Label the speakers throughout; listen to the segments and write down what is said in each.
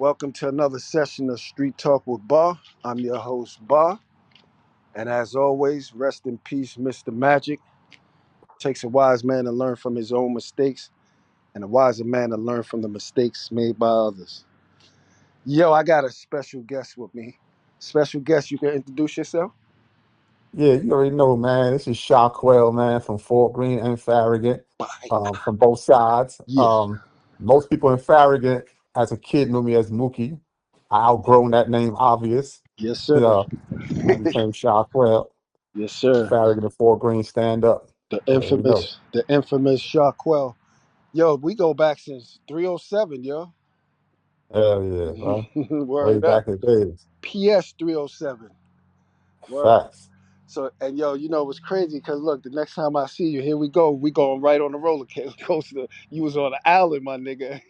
Speaker 1: Welcome to another session of Street Talk with Bar. I'm your host, Bar. And as always, rest in peace, Mr. Magic. Takes a wise man to learn from his own mistakes, and a wiser man to learn from the mistakes made by others. Yo, I got a special guest with me. Special guest, you can introduce yourself?
Speaker 2: Yeah, you already know, man. This is Shaquell, man, from Fort Greene and Farragut, from both sides.
Speaker 1: Yeah.
Speaker 2: Most people in Farragut, as a kid, knew me as Mookie. I outgrown that name, obvious.
Speaker 1: Yes, sir.
Speaker 2: Uh, I became Shaquell,
Speaker 1: Yes, sir.
Speaker 2: Farragut and Fort Greene stand up.
Speaker 1: The
Speaker 2: You already know.
Speaker 1: infamous Shaquell. Yo, we go back since 307, yo.
Speaker 2: Hell yeah, bro. Way
Speaker 1: Word up.
Speaker 2: back in the days.
Speaker 1: PS 307. Word.
Speaker 2: Facts.
Speaker 1: So, and yo, what's crazy? Because look, the next time I see you, here we go. We going right on the roller coaster. You was on the island, my nigga.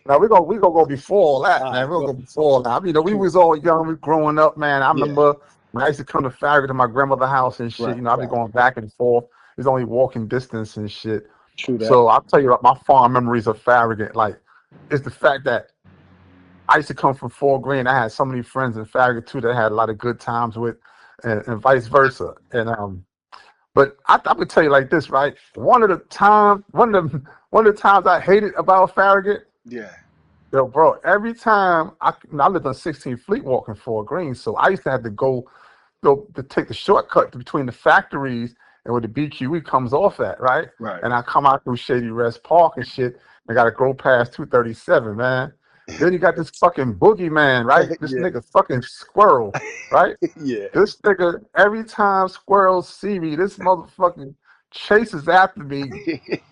Speaker 2: Now we gonna go before all that,
Speaker 1: All
Speaker 2: man.
Speaker 1: right,
Speaker 2: We're
Speaker 1: go.
Speaker 2: gonna go before all that. I mean, we
Speaker 1: True.
Speaker 2: was all young, we growing up, man. I
Speaker 1: Yeah,
Speaker 2: remember when I used to come to Farragut to my grandmother's house and shit.
Speaker 1: right,
Speaker 2: I'd be
Speaker 1: right.
Speaker 2: going back and forth. It's only walking distance and shit.
Speaker 1: True that.
Speaker 2: So I'll tell you what, my fond memories of Farragut, like, is the fact that I used to come from Fort Greene. I had so many friends in Farragut too that I had a lot of good times with, and vice versa. But I would tell you like this, right? One of the times I hated about Farragut.
Speaker 1: Yeah,
Speaker 2: Yo, bro, every time I lived on 16 Fleet walking Fort Greene, so I used to have to go to take the shortcut between the factories and where the BQE comes off at, right?
Speaker 1: right.
Speaker 2: And I come out through Shady Rest Park and shit, and got to go past 237, man. Then you got this fucking boogeyman, right? This
Speaker 1: Yeah,
Speaker 2: nigga fucking Squirrel, right?
Speaker 1: yeah.
Speaker 2: This nigga, every time squirrels see me, this motherfucking chases after me,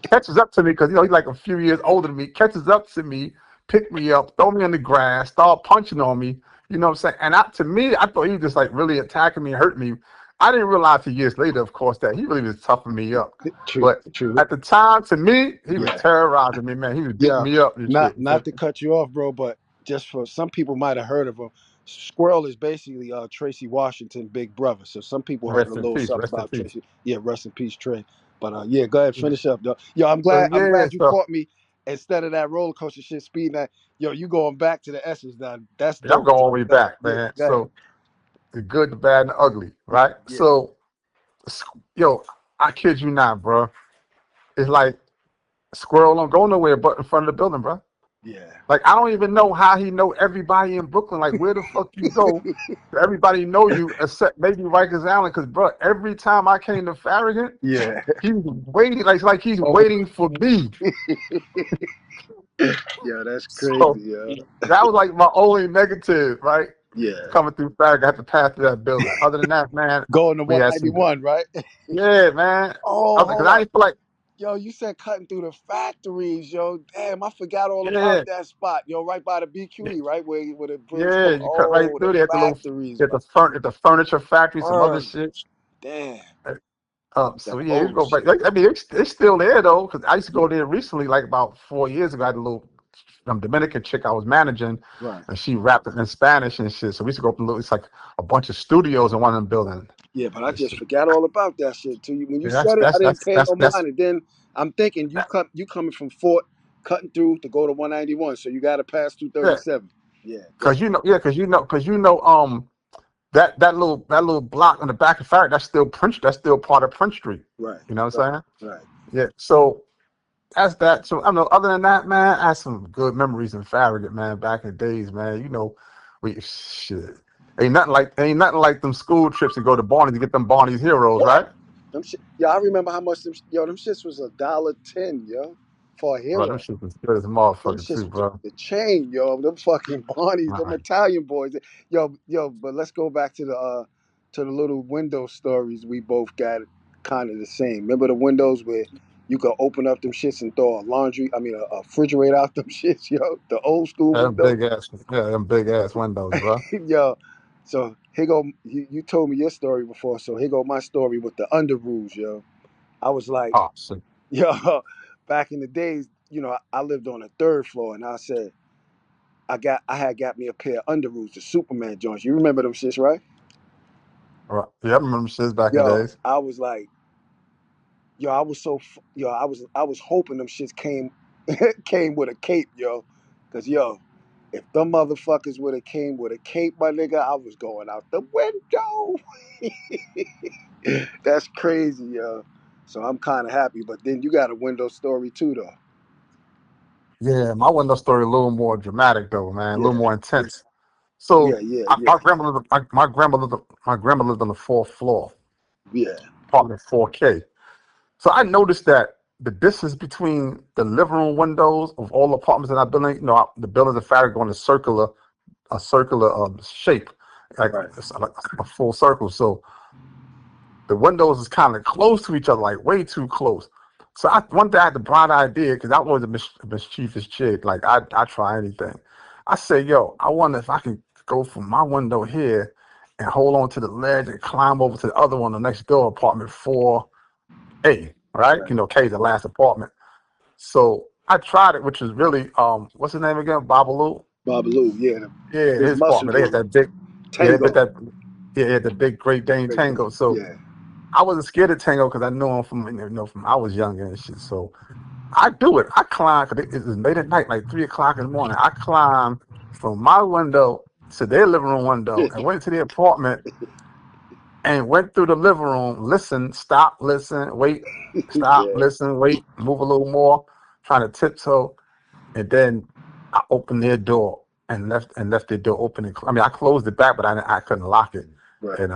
Speaker 2: catches up to me because he's like a few years older than me, catches up to me, pick me up, throw me on the grass, start punching on me. You know what I'm saying? And to me, I thought he was just like really attacking me, hurting me. I didn't realize till years later, of course, that he really was toughing me up.
Speaker 1: True,
Speaker 2: But
Speaker 1: true.
Speaker 2: at the time, to me, he was
Speaker 1: Yeah,
Speaker 2: terrorizing me, man. He was beating
Speaker 1: yeah.
Speaker 2: me up and shit.
Speaker 1: Not to cut you off, bro, but just for some people might have heard of him. Squirrel is basically Tracy Washington, big brother. So some people heard a
Speaker 2: Rest in
Speaker 1: little
Speaker 2: peace.
Speaker 1: something
Speaker 2: Rest in
Speaker 1: about
Speaker 2: peace.
Speaker 1: Tracy. Yeah, rest in peace, Trey. But yeah, go ahead,
Speaker 2: Yeah.
Speaker 1: finish up, though. Yo, I'm
Speaker 2: So
Speaker 1: glad. I'm
Speaker 2: yeah,
Speaker 1: glad you
Speaker 2: so
Speaker 1: caught me instead of that roller coaster shit speeding. That yo, you going back to the essence now. That's
Speaker 2: yeah, I'm
Speaker 1: dope.
Speaker 2: going all the way back,
Speaker 1: Yeah,
Speaker 2: man.
Speaker 1: go ahead.
Speaker 2: So the good, the bad, and the ugly, right?
Speaker 1: Yeah,
Speaker 2: So, yo, I kid you not, bro. It's like squirrel don't go nowhere but in front of the building, bro.
Speaker 1: yeah.
Speaker 2: Like I don't even know how he know everybody in Brooklyn. Like where the fuck you go, everybody know you except maybe Rikers Island. Cause bro, every time I came to Farragut,
Speaker 1: Yeah.
Speaker 2: he was waiting. Like he's
Speaker 1: Oh,
Speaker 2: waiting for me.
Speaker 1: yeah, that's crazy,
Speaker 2: So
Speaker 1: yeah.
Speaker 2: that was like my only negative, right?
Speaker 1: Yeah.
Speaker 2: Coming through Farragut, I had to pass through that building. Other than that, man,
Speaker 1: Going to
Speaker 2: we had some.
Speaker 1: 191, right?
Speaker 2: Yeah, man.
Speaker 1: Oh,
Speaker 2: Because
Speaker 1: hold
Speaker 2: I
Speaker 1: up.
Speaker 2: didn't feel like.
Speaker 1: Yo, you said cutting through the factories, yo. Damn, I forgot all about
Speaker 2: Yeah,
Speaker 1: that spot, yo. Right by the BQE, right where the bridge
Speaker 2: yeah.
Speaker 1: come.
Speaker 2: You cut right
Speaker 1: Oh, the
Speaker 2: through there at
Speaker 1: factories,
Speaker 2: at
Speaker 1: man.
Speaker 2: the furniture factory, some other
Speaker 1: Word.
Speaker 2: shit.
Speaker 1: Damn,
Speaker 2: So
Speaker 1: that
Speaker 2: yeah, you
Speaker 1: old
Speaker 2: go back.
Speaker 1: shit.
Speaker 2: I mean, it's still there though, because I used to go there recently, like about 4 years ago. I had a little Dominican chick I was managing,
Speaker 1: Right.
Speaker 2: and she rapped in Spanish and shit. So we used to go up to it's like a bunch of studios in one of them buildings
Speaker 1: Yeah, but I
Speaker 2: and
Speaker 1: just
Speaker 2: shit.
Speaker 1: forgot all about that shit. Till you when you
Speaker 2: Yeah,
Speaker 1: said it, I didn't pay no
Speaker 2: that's
Speaker 1: mind. And then I'm thinking
Speaker 2: that,
Speaker 1: you coming from Fort, cutting through to go to 191, so you got to pass through
Speaker 2: yeah,
Speaker 1: 37. Yeah,
Speaker 2: because that little block on the back of Farragut, that's still part of Prince Street.
Speaker 1: right,
Speaker 2: You know what
Speaker 1: right,
Speaker 2: I'm saying?
Speaker 1: right.
Speaker 2: Yeah. So that's that. So I don't know. Other than that, man, I had some good memories in Farragut, man. Back in the days, man. We shit. Ain't nothing like them school trips to go to Barney to get them Barney's heroes,
Speaker 1: What?
Speaker 2: right?
Speaker 1: Them shit, yo, I remember how much them shits was $1.10, yo, for a
Speaker 2: Bro, them
Speaker 1: hero.
Speaker 2: shit was good as a
Speaker 1: Them
Speaker 2: motherfucker
Speaker 1: shits
Speaker 2: too,
Speaker 1: was
Speaker 2: bro.
Speaker 1: the chain, yo. Them fucking Barneys, them
Speaker 2: Right.
Speaker 1: Italian boys, yo. But let's go back to the little window stories we both got, kind of the same. Remember the windows where you could open up them shits and throw a refrigerator out them shits, yo. The old school windows,
Speaker 2: Them big ass windows, bro.
Speaker 1: yo. So here go. You told me your story before, so here go my story with the under rules, yo. I was like,
Speaker 2: Oh shit.
Speaker 1: yo, back in the days, I lived on the third floor, and I said I had got me a pair of underoos, the Superman joints. You remember them shits, right?
Speaker 2: Right. Yeah, I remember shit back in the
Speaker 1: Yo,
Speaker 2: days.
Speaker 1: I was like, yo, I was I was hoping them shits came came with a cape, yo, cause yo, If them motherfuckers would have came with a cape, my nigga, I was going out the window. That's crazy, yo. So I'm kind of happy. But then you got a window story too, though.
Speaker 2: Yeah, my window story a little more dramatic though, man, a little
Speaker 1: Yeah,
Speaker 2: more intense.
Speaker 1: yeah,
Speaker 2: So
Speaker 1: yeah, yeah,
Speaker 2: my grandma lived on the fourth floor,
Speaker 1: yeah.
Speaker 2: apartment 4K. So I noticed that the distance between the living room windows of all the apartments in our building, the buildings are Farragut going a circular shape, like
Speaker 1: Right,
Speaker 2: it's like a full circle. So the windows is kind of close to each other, like way too close. So one day I had the bright idea because I was a mischievous chick. Like I try anything. I said, yo, I wonder if I can go from my window here and hold on to the ledge and climb over to the other one, the next door, apartment 4A, right?
Speaker 1: right.
Speaker 2: K is the last apartment. So I tried it, which was really what's his name again? Babalu.
Speaker 1: Babaloo, yeah, the
Speaker 2: Yeah,
Speaker 1: big
Speaker 2: his
Speaker 1: muscle
Speaker 2: apartment. They had
Speaker 1: dude.
Speaker 2: that big, yeah, they built
Speaker 1: Tango.
Speaker 2: that, yeah, they had the big Great Dane
Speaker 1: Great
Speaker 2: Tango.
Speaker 1: thing.
Speaker 2: So
Speaker 1: Yeah,
Speaker 2: I wasn't scared of Tango because I knew him from from I was younger and shit. So I do it. I climb because it was late at night, like 3 o'clock in the morning. I climbed from my window to their living room window and went to the apartment and went through the living room. Listen, stop, listen, wait, stop,
Speaker 1: yeah,
Speaker 2: listen, wait, move a little more, trying to tiptoe, and then I opened their door and left their door open. I mean, I closed it back, but I couldn't lock it,
Speaker 1: right.
Speaker 2: and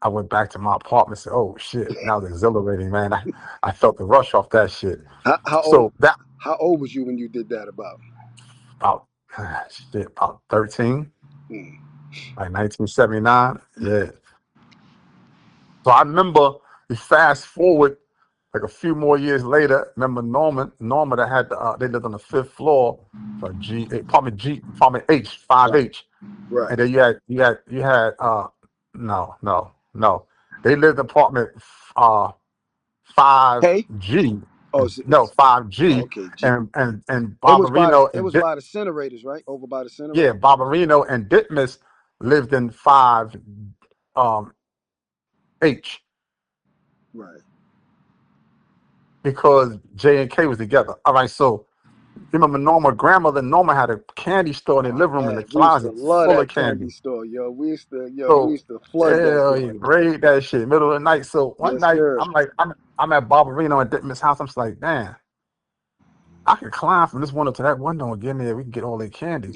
Speaker 2: I went back to my apartment. And said, "Oh shit!" And that was exhilarating, man. I felt the rush off that shit.
Speaker 1: How old?
Speaker 2: So that
Speaker 1: How old was you when you did that? About?
Speaker 2: about shit about 13,
Speaker 1: Hmm.
Speaker 2: like 1979. Yeah. So I remember. We fast forward like a few more years later. Remember Norma that had they lived on the fifth floor for apartment H,
Speaker 1: Right,
Speaker 2: 5H.
Speaker 1: right.
Speaker 2: And then you had no. They lived in apartment uh five
Speaker 1: K.
Speaker 2: G.
Speaker 1: Oh,
Speaker 2: No, five
Speaker 1: oh,
Speaker 2: G
Speaker 1: okay. G.
Speaker 2: and
Speaker 1: It was by
Speaker 2: Barbarino
Speaker 1: it
Speaker 2: and
Speaker 1: was by the Cinerators, right? Over by the
Speaker 2: yeah,
Speaker 1: Cinerators.
Speaker 2: Barbarino and Ditmas lived in five um H
Speaker 1: Right.
Speaker 2: because J and K was together. All right, so you remember Norma had a candy store in the
Speaker 1: Oh
Speaker 2: living room in the
Speaker 1: man, we used to
Speaker 2: closet
Speaker 1: love
Speaker 2: full of
Speaker 1: that candy
Speaker 2: candy.
Speaker 1: store, yo. We
Speaker 2: So
Speaker 1: used to flood that
Speaker 2: hell yeah,
Speaker 1: joint.
Speaker 2: raid that shit middle of the night. So one
Speaker 1: Yes,
Speaker 2: night
Speaker 1: sir.
Speaker 2: I'm at Barbarino and Dickman's house. I'm just like, damn, I could climb from this window to that window and get in there. We can get all that candy.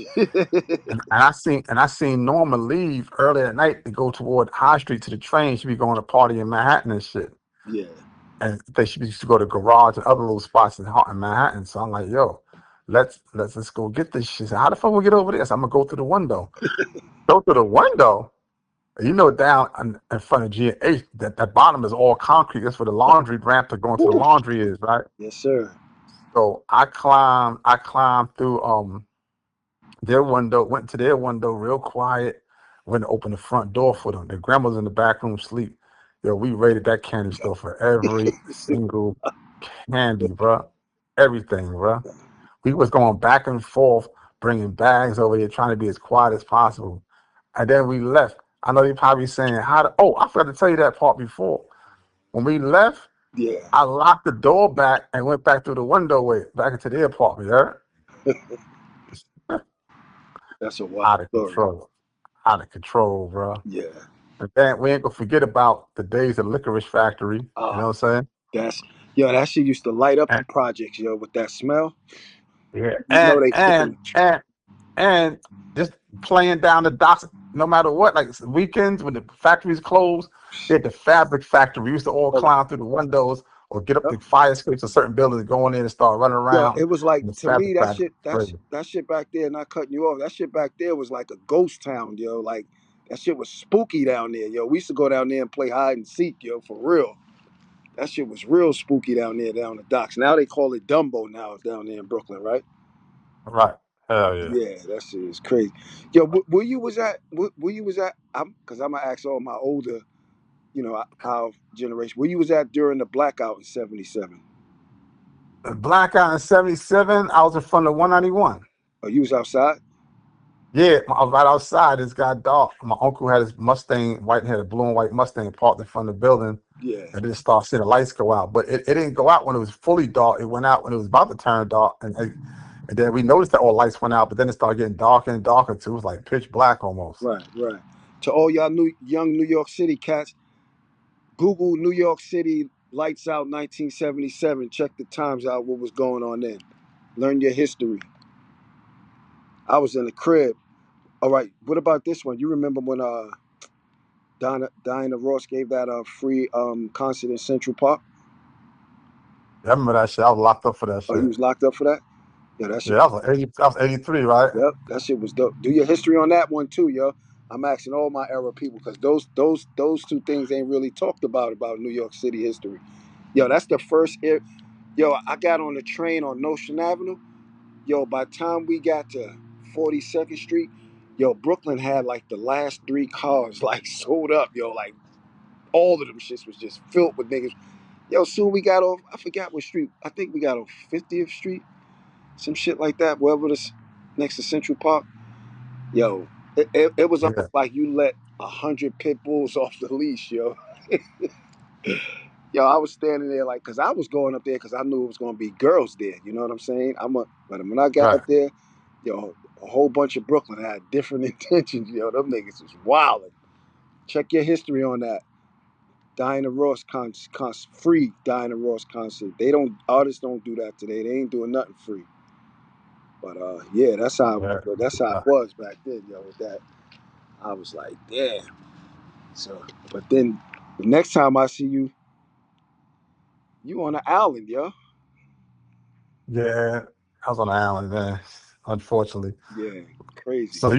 Speaker 2: And I seen Norma leave early at night to go toward High Street to the train. She be going to party in Manhattan and shit.
Speaker 1: Yeah.
Speaker 2: And they she used to go to garage and other little spots in Manhattan. So I'm like, yo, let's go get this shit. So how the fuck we get over this? I'm gonna go through the window. Go through the window. Down in front of G&H, that bottom is all concrete. That's where the laundry ramp to go into the
Speaker 1: Woo.
Speaker 2: laundry is, right?
Speaker 1: Yes, sir.
Speaker 2: So I climbed through their window, went to their window real quiet, went to open the front door for them. Their grandma's in the back room sleep. Yo, we raided that candy store for every single candy, bro. Everything, bro. We was going back and forth, bringing bags over here, trying to be as quiet as possible. And then we left. I know you're probably saying, oh, I forgot to tell you that part before. When we left,
Speaker 1: Yeah.
Speaker 2: I locked the door back and went back through the window way, back into the apartment, yeah?
Speaker 1: That's a wild
Speaker 2: Out of
Speaker 1: story.
Speaker 2: control. Out of control, bro.
Speaker 1: Yeah.
Speaker 2: And then we ain't gonna forget about the days of Licorice Factory. You
Speaker 1: Ah,
Speaker 2: know what I'm saying?
Speaker 1: that's yo. That shit used to light up the
Speaker 2: And,
Speaker 1: projects, yo, with that smell.
Speaker 2: yeah.
Speaker 1: You know they
Speaker 2: And
Speaker 1: cooking.
Speaker 2: and just playing down the docks, no matter what. Like weekends when the factories closed, they had the fabric factory. We used to all
Speaker 1: Oh,
Speaker 2: climb through the windows or get up
Speaker 1: yep.
Speaker 2: the fire escapes of certain buildings, go in there and start running
Speaker 1: Yo,
Speaker 2: around
Speaker 1: it was like
Speaker 2: in the
Speaker 1: to me
Speaker 2: fabric factory. Crazy.
Speaker 1: that shit back there. Not cutting you off. That shit back there was like a ghost town, yo. Like that shit was spooky down there, yo. We used to go down there and play hide and seek, yo, for real. That shit was real spooky down there, down the docks. Now they call it Dumbo now down there in Brooklyn, right?
Speaker 2: Right. Hell yeah.
Speaker 1: Yeah, that shit is crazy. Yo, where you was at? Where you was at? Because I'm gonna ask all my older, our generation. Where you was at during the blackout in '77?
Speaker 2: Blackout in '77, I was in front of 191.
Speaker 1: Oh, you was outside?
Speaker 2: Yeah, I was right outside. It's got dark. My uncle had his Mustang, had a blue and white Mustang parked in front of the building.
Speaker 1: Yeah.
Speaker 2: And then start seeing the lights go out. But it didn't go out when it was fully dark. It went out when it was about to turn dark. And And then we noticed that all lights went out, but then it started getting darker and darker too. It was like pitch black almost.
Speaker 1: Right, right. To all y'all young New York City cats, Google New York City lights out 1977. Check the times out. What was going on then? Learn your history. I was in the crib. All right. What about this one? You remember when Diana Ross gave that free concert in Central Park?
Speaker 2: Yeah, I remember that shit. I was locked up for that
Speaker 1: Oh, you
Speaker 2: shit.
Speaker 1: was locked up for that? Yeah, that shit.
Speaker 2: Yeah, that was 83, right?
Speaker 1: Yep, that shit was dope. Do your history on that one too, yo. I'm asking all my era people because those two things ain't really talked about New York City history. Yo, that's the first. Yo, I got on the train on Notion Avenue. Yo, by the time we got to 42nd Street, yo, Brooklyn had like the last three cars like sold up. Yo, like all of them shits was just filled with niggas. Yo, soon we got off. I forgot what street. I think we got off 50th Street, some shit like that. Wherever this next to Central Park. Yo, it was
Speaker 2: Yeah,
Speaker 1: almost like you let 100 pit bulls off the leash, yo. Yo, I was standing there like, cause I was going up there because I knew it was gonna be girls there. You know what I'm saying? But when I got
Speaker 2: right.
Speaker 1: up there, yo, a whole bunch of Brooklyn had different intentions. Yo, them niggas was wilding. Check your history on that. Diana Ross free Diana Ross concert. They don't Artists don't do that today. They ain't doing nothing free. But yeah,
Speaker 2: Yeah.
Speaker 1: that's how it
Speaker 2: Uh,
Speaker 1: was back then, yo. With that, I was like, damn. So, but then the next time I see you, you on the island, yo.
Speaker 2: yeah, I was on the island, man. Unfortunately.
Speaker 1: Yeah, crazy.
Speaker 2: So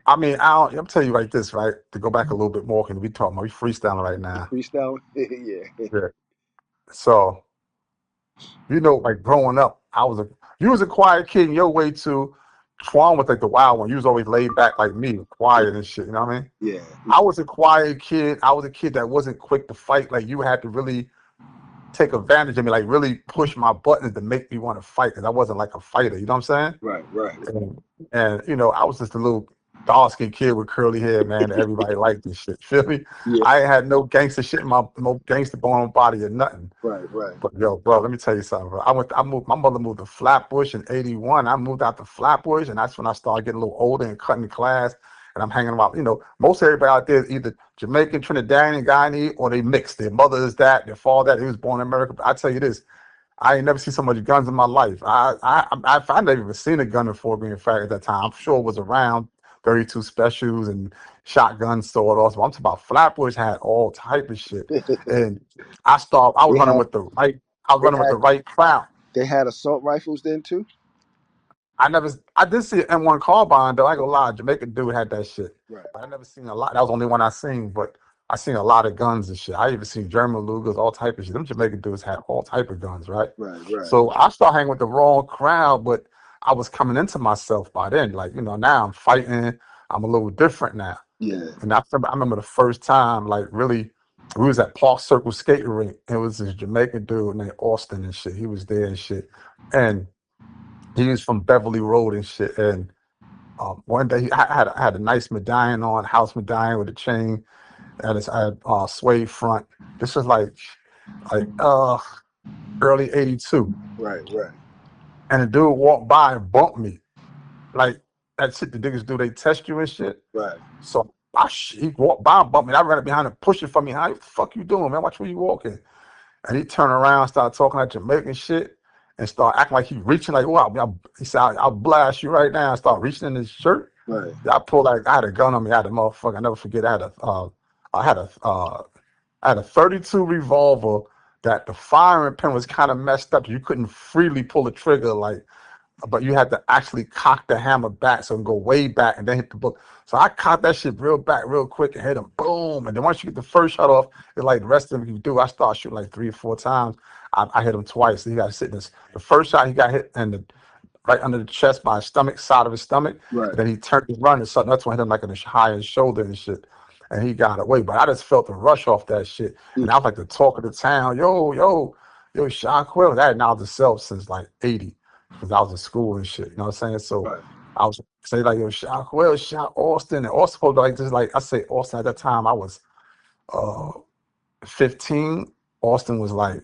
Speaker 2: I mean, I'm telling you like this, right? To go back a little bit more, because we freestyling right
Speaker 1: You
Speaker 2: now.
Speaker 1: freestyling? Yeah.
Speaker 2: Yeah. So like growing up, you was a quiet kid in your way too. Twan was like the wild one. You was always laid back like me,
Speaker 1: Yeah.
Speaker 2: quiet and shit. You know what I mean?
Speaker 1: Yeah.
Speaker 2: I was a quiet kid. I was a kid that wasn't quick to fight. Like you had to really take advantage of me, like really push my buttons to make me want to fight because I wasn't like a fighter. You know what I'm saying?
Speaker 1: Right, right.
Speaker 2: And I was just a little dark skinned kid with curly hair, man. That everybody liked this shit. Feel me?
Speaker 1: Yeah.
Speaker 2: I ain't had no gangster shit in no gangster bone on body or nothing.
Speaker 1: Right, right.
Speaker 2: But yo, bro, let me tell you something, bro. I moved. My mother moved to Flatbush in '81. I moved out to Flatbush, and that's when I started getting a little older and cutting class. And I'm hanging out. Most everybody out there is either Jamaican, Trinidadian, Guyanese, or they mixed. Their mother is that, their father that. He was born in America. But I tell you this, I ain't never seen so much guns in my life. I never even seen a gun in Fort Greene Fact at that time. I'm sure it was around 32 specials and shotguns sold also. I'm talking about Flatbush had all type of shit. And I was
Speaker 1: They
Speaker 2: running
Speaker 1: had
Speaker 2: with the right, I was
Speaker 1: they
Speaker 2: running with
Speaker 1: had
Speaker 2: the right crowd.
Speaker 1: they had assault rifles then too?
Speaker 2: I did see an M1 carbine though. I ain't gonna lie, Jamaican dude had that shit.
Speaker 1: Right,
Speaker 2: But I never seen a lot. That was the only one I seen, but I seen a lot of guns and shit. I even seen German Lugers, all type of shit. Them Jamaican dudes had all type of guns, right?
Speaker 1: right, right.
Speaker 2: So I started hanging with the wrong crowd, but I was coming into myself by then. Like, now I'm fighting. I'm a little different now.
Speaker 1: Yeah.
Speaker 2: And I remember the first time, like really, we was at Park Circle skating rink. It was this Jamaican dude named Austin and shit. He was there and shit. And he was from Beverly Road and shit. And one day I had a nice medallion on, house medallion with a chain, and I had suede front. This was like early '82,
Speaker 1: Right, right,
Speaker 2: and a dude walked by and bumped me. Like that shit the niggas do, they test you and shit.
Speaker 1: right.
Speaker 2: So he walked by and bumped me. I ran up behind him, pushing for me. How the fuck you doing, man? Watch where you walking. And he turned around, started talking like Jamaican shit, and started acting like he reaching like, wow. He said, I'll blast you right now. And start reaching in his shirt.
Speaker 1: Right.
Speaker 2: I pulled like I had a gun on me. I had a motherfucker. I never forget. I had a 32 revolver that the firing pin was kind of messed up. You couldn't freely pull the trigger but you had to actually cock the hammer back so it can go way back and then hit the book. So I cocked that shit real back real quick and hit him, boom. And then once you get the first shot off, it's like the rest of them you do. I start shooting like 3 or 4 times. I hit him twice. So he got to sit in this. The first shot he got hit in right under the chest by his stomach, side of his stomach.
Speaker 1: Right.
Speaker 2: And then he turned to run and something. That's when I hit him like in the high his shoulder and shit. And he got away. But I just felt the rush off that shit.
Speaker 1: Mm.
Speaker 2: And I was like the talk of the town. Yo, Shaquell. I had knowledge itself since like 80 because I was in school and shit. You know what I'm saying? So
Speaker 1: Right.
Speaker 2: I was say like, yo, Shaquell, Shaq Austin. And Austin was like just like I say Austin at that time I was uh 15. Austin was like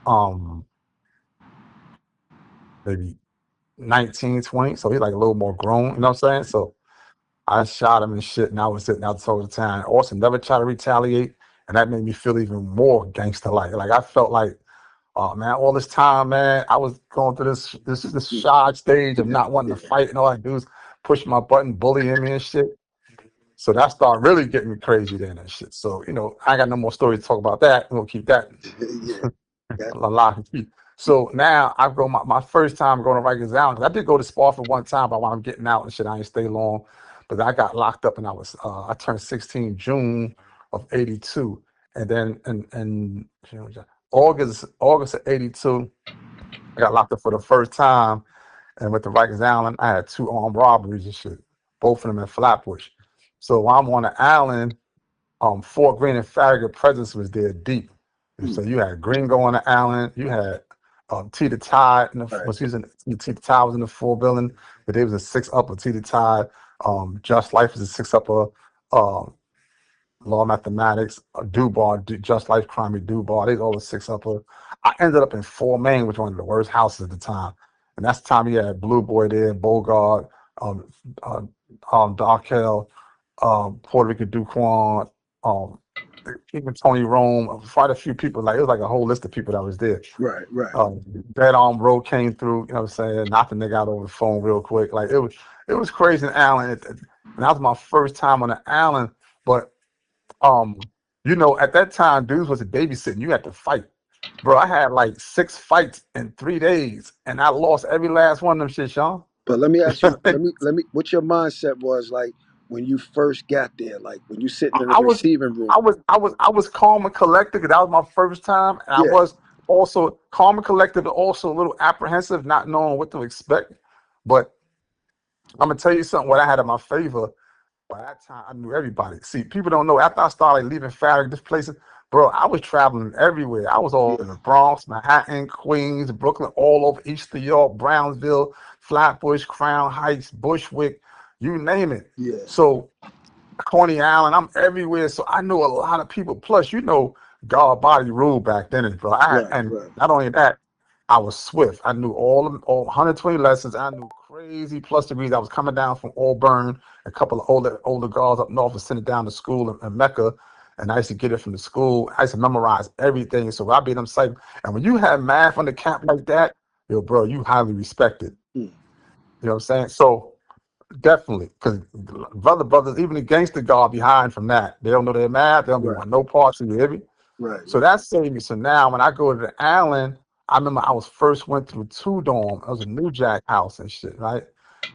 Speaker 2: um maybe 19, 20, so he's like a little more grown, you know what I'm saying? So I shot him and shit, and I was sitting out the time. Austin never tried to retaliate, and that made me feel even more gangster like. Like I felt like, oh man, all this time, man, I was going through this shy stage of not wanting to fight, and all I do is push my button, bullying me and shit. So that started really getting me crazy then and shit. So, I got no more stories to talk about that. We'll keep that
Speaker 1: Yeah. That,
Speaker 2: lock and key. So now I go my first time going to Rikers Island. 'Cause I did go to Spa for one time, but while I'm getting out and shit, I didn't stay long. But I got locked up and I turned 16 June of '82, and then in August of '82, I got locked up for the first time. And with the Rikers Island, I had 2 armed robberies and shit, both of them in Flatbush. So while I'm on the island, Fortgreen and Farragut presence was there deep. So you had Gringo on the island. You had Tita Tide
Speaker 1: right.
Speaker 2: was using Tita Tide was in the 4 building, but they was a 6 upper Tita Tide. Just Life was a 6 upper. Law Mathematics, Dubar, Just Life Crime, Dubar. They all was 6 upper. I ended up in 4 Main, which was one of the worst houses at the time. And that's the time you had Blue Boy there, Bogart, um, uh, Darkel, Puerto Rican Duquan, um, even Tony Rome, quite a few people. Like it was like a whole list of people that was there.
Speaker 1: Right. Right.
Speaker 2: Dead Arm Road came through, you know what I'm saying? Knocked the nigga out over the phone real quick. Like it was crazy in Allen. And that was my first time on the island. But at that time, dudes wasn't babysitting. You had to fight. Bro, I had like 6 fights in 3 days, and I lost every last one of them shit, Sean.
Speaker 1: But let me ask you. Let me. What your mindset was like when you first got there? Like when you sitting in the
Speaker 2: I was
Speaker 1: receiving room.
Speaker 2: I was calm and collected because that was my first time, and I
Speaker 1: Yeah.
Speaker 2: was also calm and collected, but also a little apprehensive, not knowing what to expect. But I'm gonna tell you something. What I had in my favor. By that time, I knew everybody. See, people don't know. After I started leaving Farragut, this place, bro, I was traveling everywhere. I was all in
Speaker 1: Yeah.
Speaker 2: the Bronx, Manhattan, Queens, Brooklyn, all over East New York, Brownsville, Flatbush, Crown Heights, Bushwick, you name it.
Speaker 1: Yeah.
Speaker 2: So, Coney Island, I'm everywhere. So I know a lot of people. Plus, God body rule back then, bro.
Speaker 1: Right.
Speaker 2: And
Speaker 1: Right.
Speaker 2: not only that, I was swift. I knew all 120 lessons. I knew crazy plus degrees. I was coming down from Auburn. A couple of older girls up north was sending down to school in Mecca, and I used to get it from the school. I used to memorize everything. So I be them psych. And when you have math on the cap like that, yo, bro, you highly respected.
Speaker 1: Mm.
Speaker 2: You know what I'm saying? So definitely, because brothers, even the gangster guard behind from that, they don't know their math. They don't be
Speaker 1: Right.
Speaker 2: want no parts of you. Hear me?
Speaker 1: Right.
Speaker 2: So that saved me. So now when I go to the island, I remember I was first went through 2 dorm. It was a New Jack house and shit, right?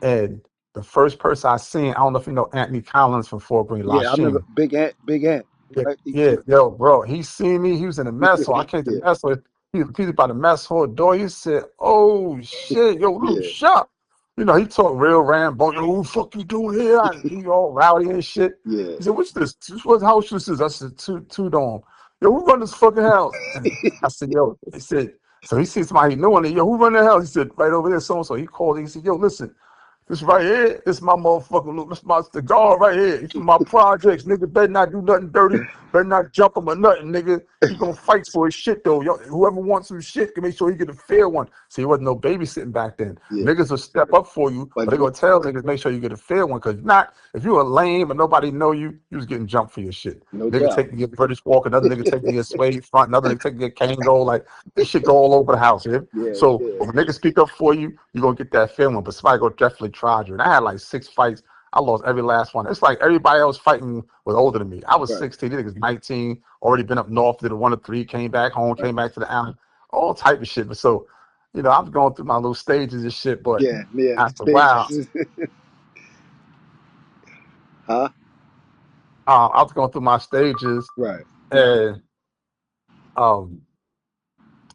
Speaker 2: And the first person I seen, I don't know if you know Anthony Collins from Fort Greene,
Speaker 1: Yeah. I remember
Speaker 2: Lasheen.
Speaker 1: Big Ant. Big Ant.
Speaker 2: Yeah,
Speaker 1: Right.
Speaker 2: yeah, yo, bro. He seen me. He was in the mess hall. I came to the
Speaker 1: Yeah.
Speaker 2: mess hall. He's by the mess hall door. He said, "Oh shit, yo, Luke,
Speaker 1: Yeah.
Speaker 2: shut." He talked real rambo. Yo, what the fuck you doing here? He all rowdy and shit.
Speaker 1: Yeah.
Speaker 2: He said, "What's this? What house this is?" I said, two dorm. Yo, who run this fucking house? And I said, "Yo." He said, so he sees somebody he knew, and yo, who run the house? He said, "Right over there, so and so." He called. He said, "Yo, listen. This right here, this my motherfucker. Look, this my cigar right here. It's my projects. Nigga better not do nothing dirty. Better not jump him or nothing, nigga. He gonna fight for his shit though. Whoever wants some shit can make sure he get a fair one. See, there wasn't no babysitting back then.
Speaker 1: Yeah.
Speaker 2: Niggas will step up for you, but
Speaker 1: But
Speaker 2: they gonna tell niggas make sure you get a fair one. Cause not if you a lame and nobody know you, you was getting jumped for your shit.
Speaker 1: no
Speaker 2: Nigga
Speaker 1: doubt.
Speaker 2: taking your British walk, another nigga taking your suede front, another nigga taking your Kango. Like this shit go all over the house, yeah.
Speaker 1: Yeah.
Speaker 2: So
Speaker 1: Yeah.
Speaker 2: when niggas speak up for you, you gonna get that feeling. But somebody gonna definitely try you. And I had like 6 fights. I lost every last one. It's like everybody else fighting was older than me. I was
Speaker 1: Right.
Speaker 2: 16, these niggas 19, already been up north, did a 1 to 3, came back home,
Speaker 1: Right.
Speaker 2: came back to the island, all type of shit. But so, I'm going through my little stages and shit. But
Speaker 1: Yeah. Yeah.
Speaker 2: after a while,
Speaker 1: Stages. Huh?
Speaker 2: I was going through my stages,
Speaker 1: Right.
Speaker 2: and um,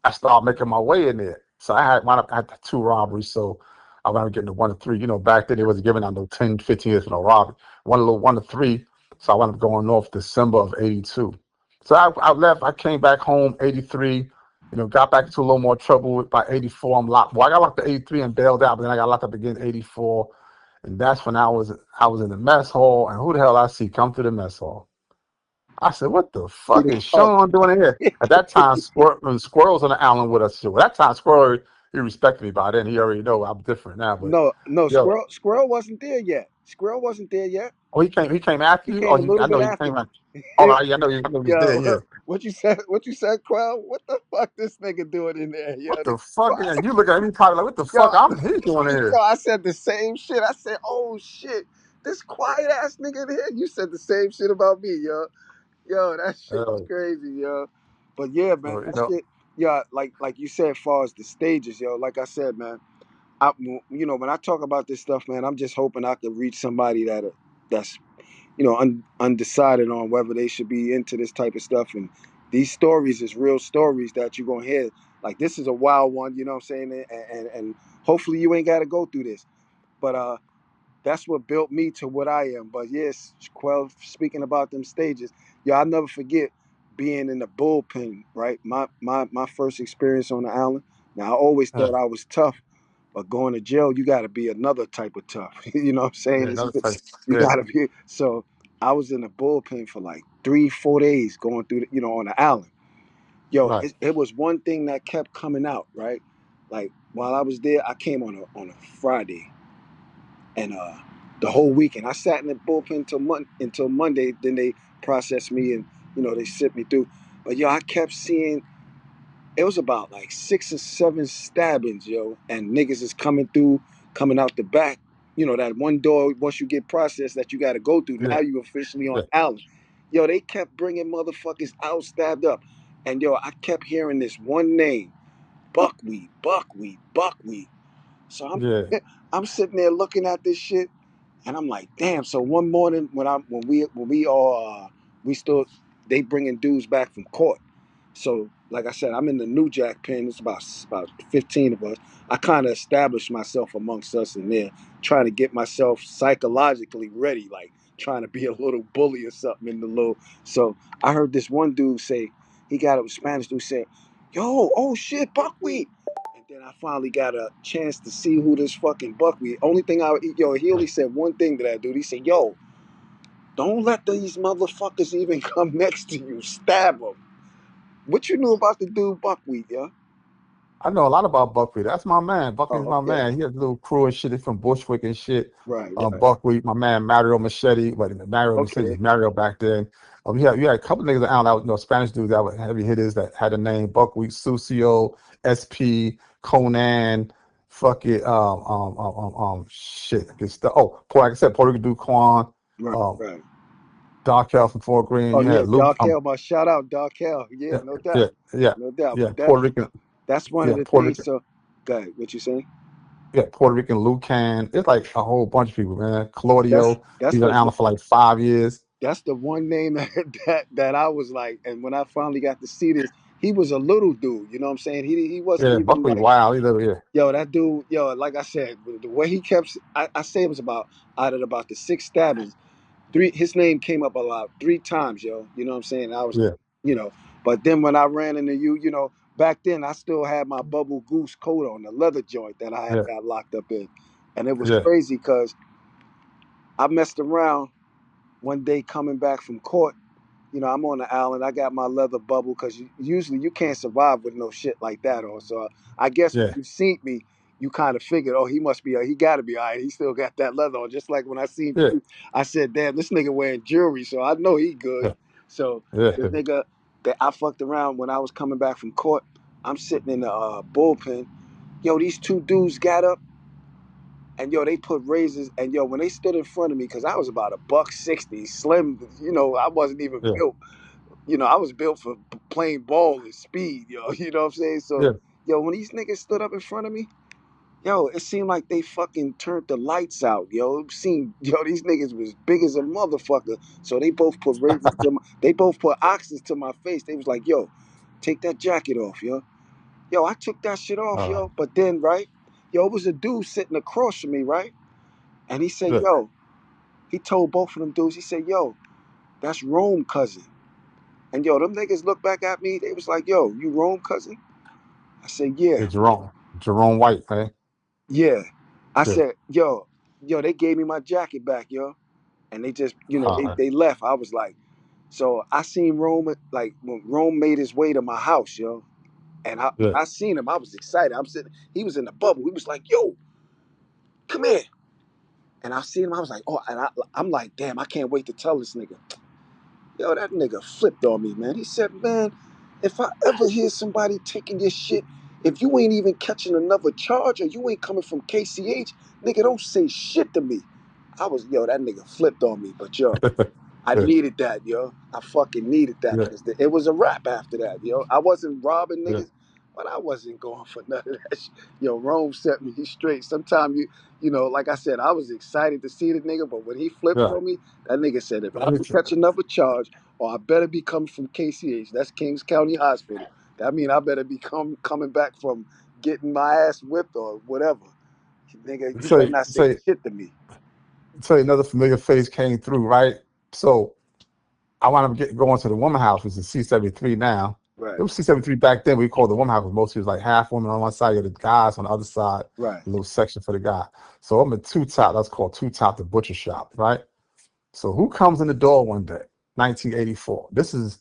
Speaker 2: I started making my way in there. So I had 2 robberies. So I wound up getting to 1 to 3. Back then they wasn't giving out no 10, 15 years for no robbery. 1 to 3. So I wound up going off December of '82. So I left. I came back home '83. Got back into a little more trouble by '84. I'm locked. Well, I got locked at '83 and bailed out, but then I got locked up again '84. And that's when I was in the mess hall. And who the hell I see come to the mess hall? I said, "What the
Speaker 1: Who
Speaker 2: fuck
Speaker 1: the
Speaker 2: is
Speaker 1: fuck?
Speaker 2: Sean doing here?" At that time, Squirrels on the island with us. Well, that time, Squirrel, he respected me by then. He already know I'm different now. But
Speaker 1: No, no,
Speaker 2: yo,
Speaker 1: Squirrel wasn't there yet. Squirrel wasn't there yet.
Speaker 2: oh, he came after
Speaker 1: He
Speaker 2: you. Oh,
Speaker 1: came a little
Speaker 2: I know
Speaker 1: bit
Speaker 2: he
Speaker 1: after
Speaker 2: came.
Speaker 1: me.
Speaker 2: Oh, I know he was there.
Speaker 1: Yo,
Speaker 2: Yeah.
Speaker 1: what you said? What you said, Quell? What the fuck this nigga doing in there? Yo,
Speaker 2: What the fuck? Yeah, you look at me probably like, what the
Speaker 1: yo,
Speaker 2: fuck? I'm he doing
Speaker 1: yo,
Speaker 2: here.
Speaker 1: I said the same shit. I said, oh shit, this quiet ass nigga in here. You said the same shit about me, yo. Yo, that shit was
Speaker 2: Uh,
Speaker 1: crazy, yo. But yeah, man,
Speaker 2: you
Speaker 1: that
Speaker 2: know,
Speaker 1: shit. Yeah, like you said, as far as the stages, yo. Like I said, man, when I talk about this stuff, man, I'm just hoping I could reach somebody that's undecided on whether they should be into this type of stuff. And these stories is real stories that you're gonna hear. Like this is a wild one, you know what I'm saying? And hopefully you ain't got to go through this. But that's what built me to what I am. But yes, Quell, speaking about them stages, yeah, I'll never forget being in the bullpen. Right, my first experience on the island. Now I always
Speaker 2: yeah,
Speaker 1: thought I was tough, but going to jail, you got to be another type of tough. You know what I'm saying?
Speaker 2: yeah, another type.
Speaker 1: You
Speaker 2: Yeah,
Speaker 1: got to be. So I was in the bullpen for like 3-4 days going through, on the island. Yo,
Speaker 2: right.
Speaker 1: it was one thing that kept coming out, right? Like while I was there, I came on a Friday, and the whole weekend I sat in the bullpen until Monday. Then they processed me and they sent me through. But yo, I kept seeing it was about like 6 or 7 stabbings, yo, and niggas is coming through, coming out the back. That one door once you get processed that you got to go through.
Speaker 2: Yeah,
Speaker 1: Now you officially on
Speaker 2: yeah,
Speaker 1: Allen. Yo, they kept bringing motherfuckers out stabbed up, and yo, I kept hearing this one name, Buckwheat, Buckwheat, Buckwheat. So I'm
Speaker 2: yeah,
Speaker 1: I'm sitting there looking at this shit, and I'm like, damn. So one morning when we all we still they bringing dudes back from court. So like I said, I'm in the New Jack pen. It's about 15 of us. I kind of established myself amongst us in there, trying to get myself psychologically ready, like trying to be a little bully or something in the little. So I heard this one dude say, he got a Spanish dude said, "Yo, oh shit, buckwheat." And then I finally got a chance to see who this fucking buckwheat. Only thing he only said one thing to that dude. He said, "Yo, don't let these motherfuckers even come next to you. Stab them." What you knew about the dude buckwheat, yeah?
Speaker 2: I know a lot about Buckwheat. That's my man. Buckwheat's
Speaker 1: Oh,
Speaker 2: my
Speaker 1: okay.
Speaker 2: man. He has a little crew and shit. He's from Bushwick and shit.
Speaker 1: Right, right.
Speaker 2: Buckwheat, my man Mario Machete, but Mario Machete
Speaker 1: Okay.
Speaker 2: was Mario back then. You had a couple niggas out, Spanish dudes that were heavy hitters that had a name Buckwheat, Sucio, SP, Conan, fuck it, shit. Like I said, Puerto Rican dude Quan,
Speaker 1: Right,
Speaker 2: um,
Speaker 1: right.
Speaker 2: Darkel from Fort Greene.
Speaker 1: Oh
Speaker 2: You
Speaker 1: yeah,
Speaker 2: had Luke,
Speaker 1: Dark Hell, my shout out, Dark Hell. Yeah,
Speaker 2: yeah,
Speaker 1: no
Speaker 2: yeah,
Speaker 1: doubt.
Speaker 2: yeah,
Speaker 1: No doubt.
Speaker 2: yeah,
Speaker 1: But
Speaker 2: Puerto Rican,
Speaker 1: that's one of
Speaker 2: yeah,
Speaker 1: the
Speaker 2: Puerto
Speaker 1: things.
Speaker 2: Rican.
Speaker 1: So go ahead, what you saying?
Speaker 2: Yeah, Puerto Rican Lucan. It's like a whole bunch of people, man.
Speaker 1: That's
Speaker 2: Claudio,
Speaker 1: that's
Speaker 2: he's on
Speaker 1: the
Speaker 2: Allen for like 5 years.
Speaker 1: that's the one name that I was like, and when I finally got to see this, he was a little dude, you know what I'm saying? He wasn't
Speaker 2: Yeah,
Speaker 1: even
Speaker 2: Buckley
Speaker 1: like,
Speaker 2: Wild. He live here.
Speaker 1: yo, that dude, yo, like I said, the way he kept, I say it was about out of about the 6 stabbings, his name came up a lot 3 times, yo. You know what I'm saying? I was
Speaker 2: Yeah,
Speaker 1: like, but then when I ran into you, back then I still had my bubble goose coat on, the leather joint that I had
Speaker 2: yeah,
Speaker 1: got locked up in. And it was
Speaker 2: yeah,
Speaker 1: crazy because I messed around one day coming back from court. I'm on the island. I got my leather bubble because usually you can't survive with no shit like that on. So I guess when
Speaker 2: yeah,
Speaker 1: you seen me, you kind of figured, oh, he must be, he got to be all right. He still got that leather on. Just like when I seen
Speaker 2: yeah,
Speaker 1: you, I said, damn, this nigga wearing jewelry, so I know he good.
Speaker 2: yeah,
Speaker 1: So
Speaker 2: yeah,
Speaker 1: the nigga that I fucked around when I was coming back from court, I'm sitting in the bullpen. Yo, these two dudes got up. And yo, they put razors, and yo, when they stood in front of me, because I was about a buck 60, slim, I wasn't even
Speaker 2: yeah,
Speaker 1: built. I was built for playing ball and speed, yo. You know what I'm saying? So,
Speaker 2: yeah.
Speaker 1: yo, when these niggas stood up in front of me, yo, it seemed like they fucking turned the lights out, yo. It seemed, yo, these niggas was big as a motherfucker. So they both put they both put oxys to my face. They was like, yo, take that jacket off, yo. Yo, I took that shit off,
Speaker 2: Uh,
Speaker 1: yo. But then, right, yo, it was a dude sitting across from me, right? And he said,
Speaker 2: yeah,
Speaker 1: yo, he told both of them dudes, he said, yo, that's Rome cousin. And yo, them niggas looked back at me. They was like, "Yo, you Rome cousin?" I said, "Yeah,
Speaker 2: yeah, Jerome White, man.
Speaker 1: yeah." I
Speaker 2: Yeah,
Speaker 1: said, "Yo, they gave me my jacket back, yo." And they just, they,
Speaker 2: uh,
Speaker 1: they left. I was like, so I seen Rome like when Rome made his way to my house, yo. And
Speaker 2: Yeah.
Speaker 1: I seen him. I was excited. I'm sitting. He was in the bubble. He was like, "Yo, come here." And I seen him. I was like, "Oh," and I'm like, "Damn, I can't wait to tell this nigga." Yo, that nigga flipped on me, man. He said, "Man, if I ever hear somebody taking your shit, if you ain't even catching another charge or you ain't coming from KCH, nigga, don't say shit to me." Yo, that nigga flipped on me, but yo, I
Speaker 2: Yeah.
Speaker 1: needed that, yo. I fucking needed that
Speaker 2: Yeah.
Speaker 1: because it was a wrap after that, yo. I wasn't robbing
Speaker 2: Yeah.
Speaker 1: niggas, but I wasn't going for none of that shit. Yo, Rome set me straight. Sometimes you know, like I said, I was excited to see the nigga, but when he flipped
Speaker 2: Yeah.
Speaker 1: on me, that nigga said, if I
Speaker 2: Let me
Speaker 1: ever
Speaker 2: t-
Speaker 1: catch another charge, or I better be coming from KCH, that's Kings County Hospital. That mean I better be coming back from getting my ass whipped or whatever. Nigga, you better
Speaker 2: say
Speaker 1: not say
Speaker 2: say
Speaker 1: shit to me.
Speaker 2: say another familiar face came through, right? So I wound up going to the woman house, which is C73 now. It
Speaker 1: Right,
Speaker 2: was C73 back then. We called the woman house because mostly it was like half women on one side, you had the guys on the other side,
Speaker 1: right,
Speaker 2: a little section for the guy. So I'm at Two Top, that's called Two Top, the butcher shop, right? So who comes in the door one day? 1984. This is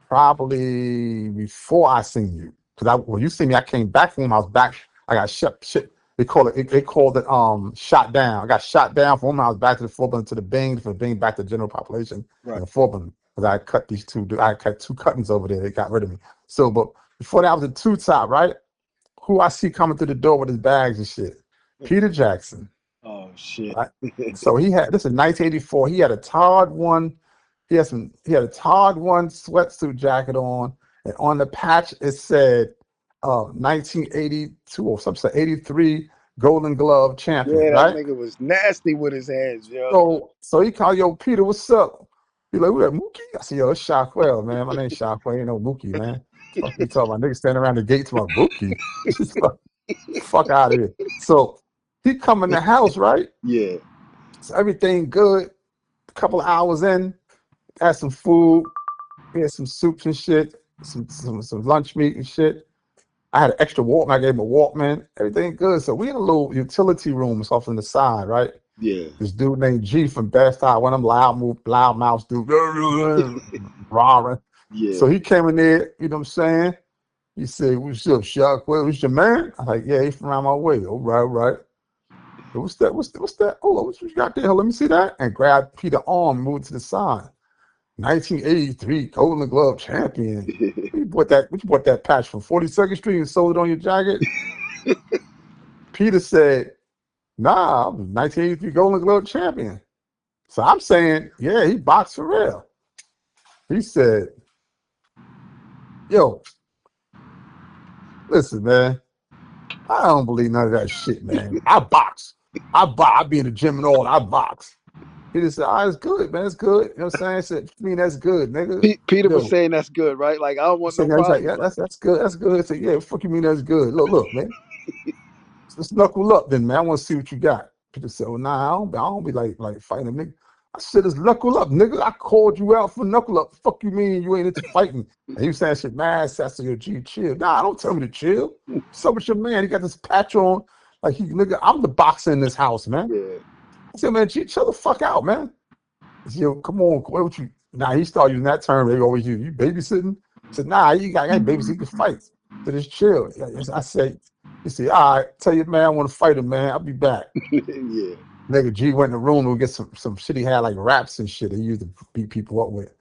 Speaker 2: probably before I seen you. Because when you see me, I came back from him. I was back. I got shit. They called it shot down. I got shot down from him. I was back to the four to the Bing, from the Bing back to the general population
Speaker 1: right.
Speaker 2: and the four because I cut these two. I cut two cuttings over there. They got rid of me. So, but before that, I was a Two Top, right? Who I see coming through the door with his bags and shit? Peter Jackson.
Speaker 1: Oh shit.
Speaker 2: Right. So he had this in 1984. He had a Todd one. He had a Todd one sweatsuit jacket on, and on the patch it said 1982 or something, 83 Golden Glove champion,
Speaker 1: Yeah, that
Speaker 2: right?
Speaker 1: nigga was nasty with his hands, yo.
Speaker 2: So he called, yo, Peter, what's up? He like, what, Mookie? I said, yo, it's Shaquell, man. My name's Shaquell, ain't no Mookie, man. Fuck you talking about, niggas standing around the gate to my Mookie. Fuck out of here. So he come in the house, right?
Speaker 1: Yeah,
Speaker 2: So everything good. A couple of hours in, had some food, we had some soups and shit, some lunch meat and shit. I had an extra Walkman. I gave him a Walkman. Everything good. So we had a little utility room off on the side, right?
Speaker 1: yeah,
Speaker 2: This dude named G from Best Eye, one of them loud mouths dude, roaring.
Speaker 1: yeah.
Speaker 2: So he came in there, you know what I'm saying? He said, what's up, Chuck? Well, what's your man? I like, yeah, he's from around my way. All right, right. What's that? What's that? Hold on, what you got there? Let me see that. And grabbed Peter arm, moved to the side. 1983 Golden Glove champion. You bought that patch from 42nd Street and sold it on your jacket? Peter said, nah, I'm 1983 Golden Glove champion. So I'm saying, yeah, he boxed for real. He said, yo, listen, man, I don't believe none of that shit, man. I box. I be in the gym and all, I box. He just said, all right, it's good, man. It's good. You know what I'm saying? I said, I mean, that's good, nigga.
Speaker 1: Peter was
Speaker 2: Yo,
Speaker 1: saying that's good, right? Like I don't
Speaker 2: he
Speaker 1: want no
Speaker 2: said, he's like,
Speaker 1: problems.
Speaker 2: yeah,
Speaker 1: Like,
Speaker 2: that's good. That's good. I said, yeah, fuck you mean that's good. Look, man. Let's knuckle up then, man. I want to see what you got. Peter said, well, nah, I don't be like fighting a nigga. I said, it's knuckle up, nigga. I called you out for knuckle up. Fuck you mean you ain't into fighting? And he was saying shit, man, I said, your G, chill. Nah, don't tell me to chill. So with your man, he got this patch on. Like he nigga, I'm the boxer in this house, man.
Speaker 1: yeah,
Speaker 2: I said, man, G, chill the fuck out, man. He said, yo, come on, what you nah, he started using that term they always use. You babysitting? I said, nah, I ain't babysitting, you can fight. So just chill. I said, he said, all right, tell your man I want to fight him, man. I'll be back.
Speaker 1: yeah.
Speaker 2: Nigga G went in the room to get some shit he had like raps and shit he used to beat people up with.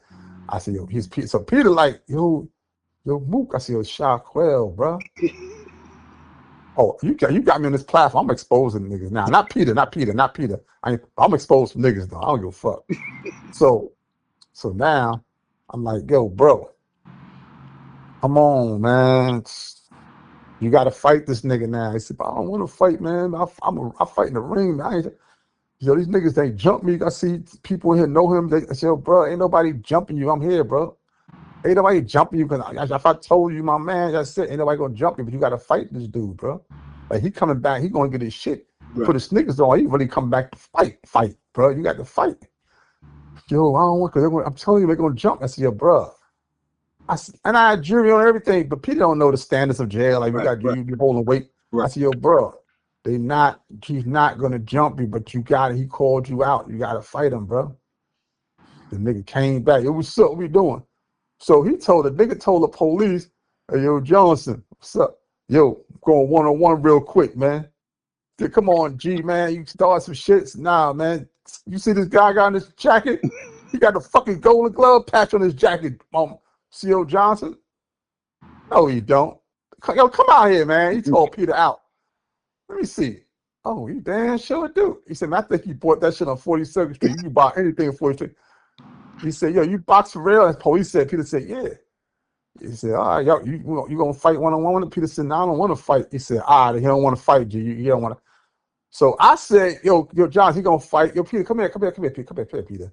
Speaker 2: I said, yo, he's Peter. So Peter like, yo, Mook. I said, yo, Shaquell, bro. Oh, you got me on this platform. I'm exposing niggas now. Not Peter. I'm exposed for niggas though. I don't give a fuck. So now I'm like, yo, bro, come on, man. You got to fight this nigga now. He said, but I don't want to fight, man. I fight in the ring. Yo, these niggas ain't jump me. I see people here know him. I said, yo, bro, ain't nobody jumping you. I'm here, bro. Ain't nobody jumping you. Because if I told you, my man, that's it. Ain't nobody going to jump you. But you got to fight this dude, bro. Like, he coming back. He going to get his shit and put
Speaker 1: Right.
Speaker 2: his sneakers on. He really come back to fight, bro. You got to fight. Yo, I don't want, because I'm telling you, they're going to jump. I said, yo, bro. And I had jury on everything, but Peter don't know the standards of jail. Like,
Speaker 1: Right. Right.
Speaker 2: you holding weight. I
Speaker 1: Right.
Speaker 2: said, yo, bro, he's not gonna jump you, but he called you out. You gotta fight him, bro. The nigga came back. It was so we doing. So the nigga told the police, Hey, yo, Johnson, what's up? Yo, going one-on-one real quick, man. Dude, come on, G, man. You start some shits. Nah, man. You see this guy got in this jacket? He got the fucking golden glove patch on his jacket, C.O. Johnson. No, you don't. Yo, come out here, man. He told Peter out. Let me see. Oh, you damn sure do. He said, man, I think you bought that shit on 42nd Street. You can buy anything on 42nd Street. He said, yo, you box for real? And police said, Peter said, yeah. He said, all right, yo, you going to fight one-on-one? Peter said, no, I don't want to fight. He said, all right, he don't want to fight you. You don't want to. So I said, yo, John, he going to fight. Yo, Peter, come here, Peter.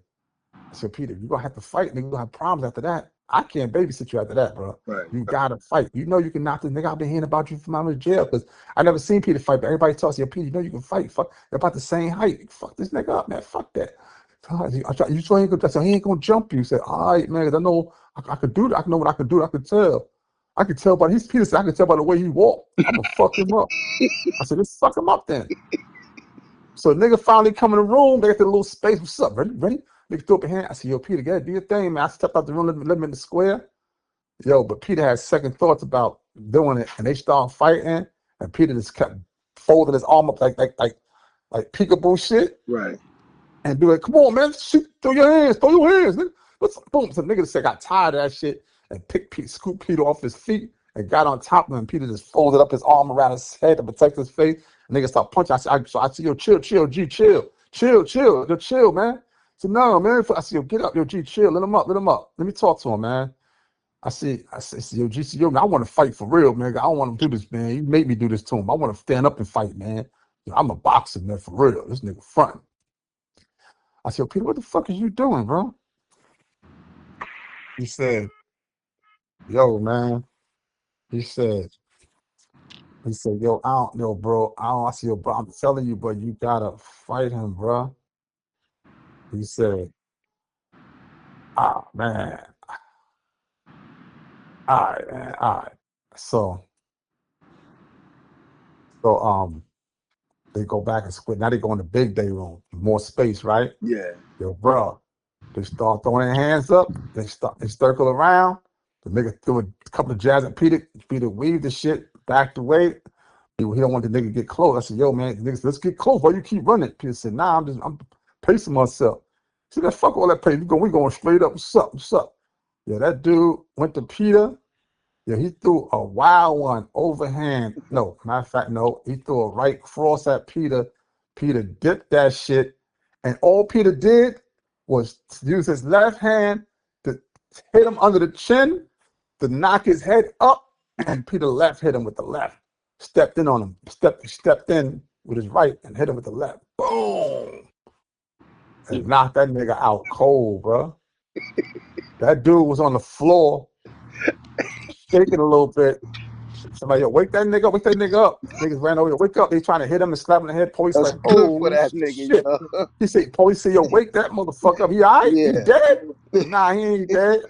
Speaker 2: I said, Peter, you're going to have to fight, nigga. You're going to have problems after that. I can't babysit you after that, bro.
Speaker 1: Right.
Speaker 2: You got to fight. You know you can knock this nigga. I've been hearing about you from out of jail because I never seen Peter fight, but everybody tells you, Peter, you know you can fight. Fuck, they're about the same height. Fuck this nigga up, man. Fuck that. You saw he ain't going to jump you. He said, all right, man, because I know I could do that. I know what I could do. I could tell. I could tell by Peter said, I could tell by the way he walked. I'm going to fuck him up. I said, let's fuck him up then. So nigga finally come in the room. They got the little space. What's up? Ready? Nigga threw up a hand. I said, yo, Peter, go ahead, do your thing, man. I stepped out the room, let him in the square. Yo, but Peter had second thoughts about doing it, and they started fighting, and Peter just kept folding his arm up like peekaboo shit.
Speaker 1: Right.
Speaker 2: And do it. Come on, man. Shoot, throw your hands. Nigga. Boom. So nigga said got tired of that shit and scooped Peter off his feet and got on top of him. Peter just folded up his arm around his head to protect his face. And nigga started punching. I said, yo, chill, G, chill, man. So no, man. I said, yo, get up, yo, G, chill. Let him up. Let me talk to him, man. I said, yo, G, yo, man, I want to fight for real, man. I don't want to do this, man. You made me do this to him. I want to stand up and fight, man. I'm a boxer, man, for real. This nigga fronting. I said, Peter, what the fuck is you doing, bro? He said, yo, man. He said, yo, I don't know, bro. I said, yo, bro, I'm telling you, but you gotta fight him, bro. He said, man. All right, man. All right. So they go back and split. Now they go in the big day room, more space, right?
Speaker 1: Yeah.
Speaker 2: Yo, bro. They start throwing their hands up. They circle around. The nigga threw a couple of jabs at Peter. Peter weaved the shit, backed away. He don't want the nigga to get close. I said, yo, man, niggas, let's get close. Why you keep running? Peter said, nah, I'm pacing myself. He said, fuck all that pace. We going straight up. What's up? Yeah, that dude went to Peter. Yeah, he threw a wild one overhand. No, matter of fact, no. He threw a right cross at Peter. Peter dipped that shit. And all Peter did was use his left hand to hit him under the chin, to knock his head up, and Peter left hit him with the left. Stepped in on him. Stepped in with his right and hit him with the left. Boom! And knocked that nigga out cold, bro. That dude was on the floor, shaking a little bit. Somebody, yo, wake that nigga up. Niggas ran over, wake up. They trying to hit him and slap him in the head. Police
Speaker 1: That's
Speaker 2: like,
Speaker 1: good for that nigga,
Speaker 2: shit.
Speaker 1: yo.
Speaker 2: He said, police say, yo, wake that motherfucker up. He all right?
Speaker 1: Yeah.
Speaker 2: He dead? Nah, he ain't dead.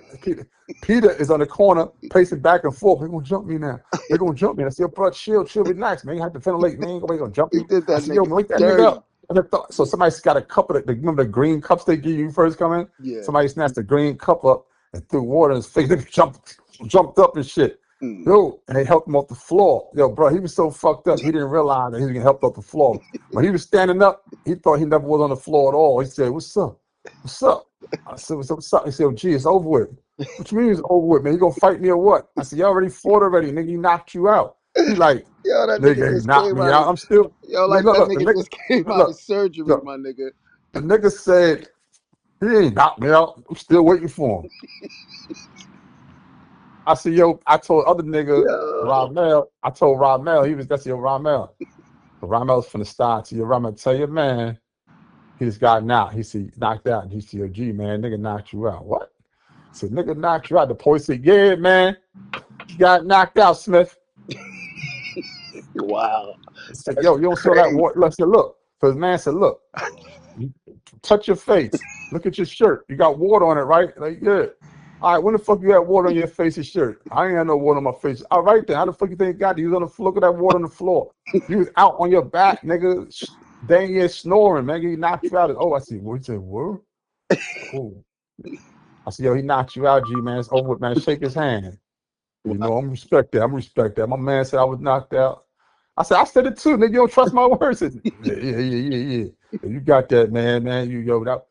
Speaker 2: Peter is on the corner, pacing back and forth. They're gonna jump me now. I said, bro, chill, relax, man. You have to ventilate, man. Ain't gonna jump
Speaker 1: He
Speaker 2: you.
Speaker 1: did that
Speaker 2: I said, yo,
Speaker 1: nigga
Speaker 2: wake that
Speaker 1: dirty.
Speaker 2: nigga up. So somebody's got a cup of remember the green cups they give you first come in?
Speaker 1: Yeah.
Speaker 2: Somebody snatched the green cup up and threw water in his face. They jumped up and shit. Yo, and they helped him off the floor. Yo, bro, he was so fucked up. He didn't realize that he was getting helped off the floor. When he was standing up, he thought he never was on the floor at all. He said, what's up? I said, what's up? He said, oh, gee, it's over with. What you mean it's over with, man? You gonna fight me or what? I said, you already fought already, nigga. He knocked you out. He like,
Speaker 1: yo, that
Speaker 2: nigga
Speaker 1: just
Speaker 2: knocked
Speaker 1: came
Speaker 2: me
Speaker 1: out.
Speaker 2: out. I'm still.
Speaker 1: Yo, like
Speaker 2: Look,
Speaker 1: that nigga just came out of surgery, my nigga.
Speaker 2: The nigga said, he ain't knocked me out. I'm still waiting for him. I said, yo, I told other nigga, Ramel, that's your Ramel. Ramel's from the start to your Ramel, tell you, man, he just got knocked. He said, knocked out. And he said, yo, G, man, nigga knocked you out. What? So nigga knocked you out. The police said, yeah, man, you got knocked out, Smith.
Speaker 1: Wow.
Speaker 2: He said, yo, you don't see that water? I said, look. So the man said, look, touch your face. Look at your shirt. You got water on it, right? Like, yeah. All right, when the fuck you had water on your face and shirt? I ain't had no water on my face. All right, then. How the fuck you think you got it? You was on the floor. Look at that water on the floor. You was out on your back, nigga. Dang, you're snoring, man. He knocked you out. Oh, I see. What? He said, what? Oh. I said, yo, he knocked you out, G, man. It's over with, man. Shake his hand. You know, I'm respect that. I'm respect that. My man said I was knocked out. I said it too, nigga. You don't trust my words. He said, yeah. You got that, man. You yo that.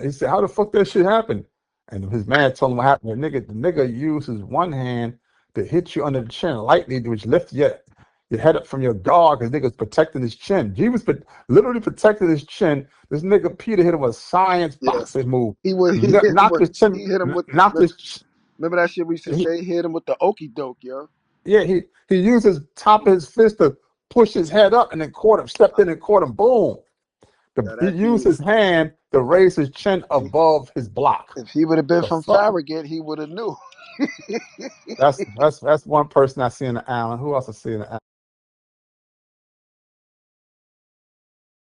Speaker 2: He said, how the fuck that shit happened? And his man told him what happened. The nigga uses one hand to hit you under the chin lightly, which lifts your head up from your guard because nigga's protecting his chin. He was literally protecting his chin. This nigga Peter hit him with a science
Speaker 1: Yeah.
Speaker 2: boxing move.
Speaker 1: He hit him
Speaker 2: Knocked
Speaker 1: with
Speaker 2: his chin,
Speaker 1: he hit him with
Speaker 2: knocked his.
Speaker 1: remember that shit we used to
Speaker 2: He,
Speaker 1: say? He hit him with the okey doke, yo.
Speaker 2: Yeah, he used his top of his fist to push his head up and then caught him, stepped in and caught him. Boom.
Speaker 1: Yeah,
Speaker 2: He
Speaker 1: that
Speaker 2: used
Speaker 1: dude.
Speaker 2: his hand to raise his chin above his block.
Speaker 1: If he would have been
Speaker 2: The
Speaker 1: from
Speaker 2: fuck?
Speaker 1: Farragut, he would have knew.
Speaker 2: That's one person I see in the island. Who else I see in the island?